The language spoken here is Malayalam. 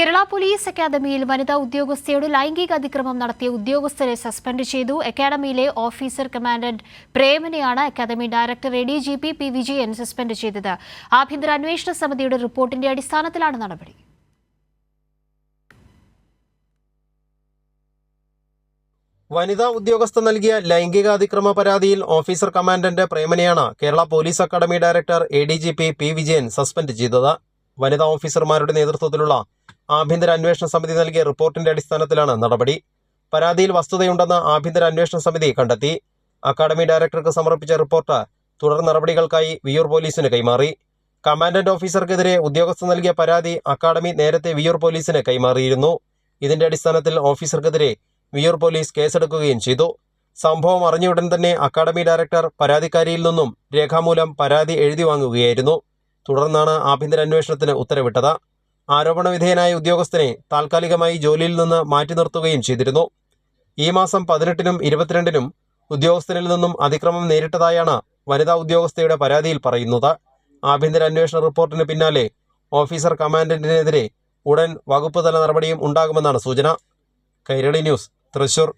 കേരള പോലീസ് അക്കാദമിയിൽ വനിതാ ഉദ്യോഗസ്ഥയോട് ലൈംഗിക അതിക്രമം നടത്തിയ ഉദ്യോഗസ്ഥരെ സസ്പെൻഡ് ചെയ്തു. അക്കാദമിയിലെ ഓഫീസർ കമാൻഡന്റ് പ്രേമനെയാണ് academy director ADGP P. Vijayan suspend ചെയ്തത്. ആഭ്യന്തര അന്വേഷണ സമിതിയുടെ റിപ്പോർട്ടിന്റെ അടിസ്ഥാനത്തിലാണ് നടപടി. വനിതാ ഉദ്യോഗസ്ഥ നൽകിയ ലൈംഗികാതിക്രമ പരാതിയിൽ ഓഫീസർ കമാൻഡന്റ് പ്രേമനെയാണ് Kerala police academy director ADGP P. Vijayan suspend ചെയ്തത്. വനിതാ ഓഫീസർമാരുടെ നേതൃത്വത്തിലുള്ള ആഭ്യന്തര അന്വേഷണ സമിതി നൽകിയ റിപ്പോർട്ടിന്റെ അടിസ്ഥാനത്തിലാണ് നടപടി. പരാതിയിൽ വസ്തുതയുണ്ടെന്ന് ആഭ്യന്തര അന്വേഷണ സമിതി കണ്ടെത്തി. അക്കാദമി ഡയറക്ടർക്ക് സമർപ്പിച്ച റിപ്പോർട്ട് തുടർ നടപടികൾക്കായി വിയ്യൂർ പോലീസിന് കൈമാറി. കമാൻഡന്റ് ഓഫീസർക്കെതിരെ ഉദ്യോഗസ്ഥ നൽകിയ പരാതി അക്കാദമി നേരത്തെ വിയ്യൂർ പോലീസിന് കൈമാറിയിരുന്നു. ഇതിന്റെ അടിസ്ഥാനത്തിൽ ഓഫീസർക്കെതിരെ വിയ്യൂർ പോലീസ് കേസെടുക്കുകയും ചെയ്തു. സംഭവം അറിഞ്ഞയുടൻ തന്നെ അക്കാദമി ഡയറക്ടർ പരാതിക്കാരിയിൽ നിന്നും രേഖാമൂലം പരാതി എഴുതി വാങ്ങുകയായിരുന്നു. തുടർന്നാണ് ആഭ്യന്തര അന്വേഷണത്തിന് ഉത്തരവിട്ടത്. ആരോപണ വിധേയനായ ഉദ്യോഗസ്ഥനെ താൽക്കാലികമായി ജോലിയിൽ നിന്ന് മാറ്റി നിർത്തുകയും ചെയ്തിരുന്നു. ഈ മാസം 18-നും 22-നും ഉദ്യോഗസ്ഥനിൽ നിന്നും അതിക്രമം നേരിട്ടതായാണ് വനിതാ ഉദ്യോഗസ്ഥയുടെ പരാതിയിൽ പറയുന്നത്. ആഭ്യന്തര അന്വേഷണ റിപ്പോർട്ടിന് പിന്നാലെ ഓഫീസർ കമാൻഡന്റിനെതിരെ ഉടൻ വകുപ്പ് തല നടപടിയും ഉണ്ടാകുമെന്നാണ് സൂചന. കൈരളി ന്യൂസ്, തൃശൂർ.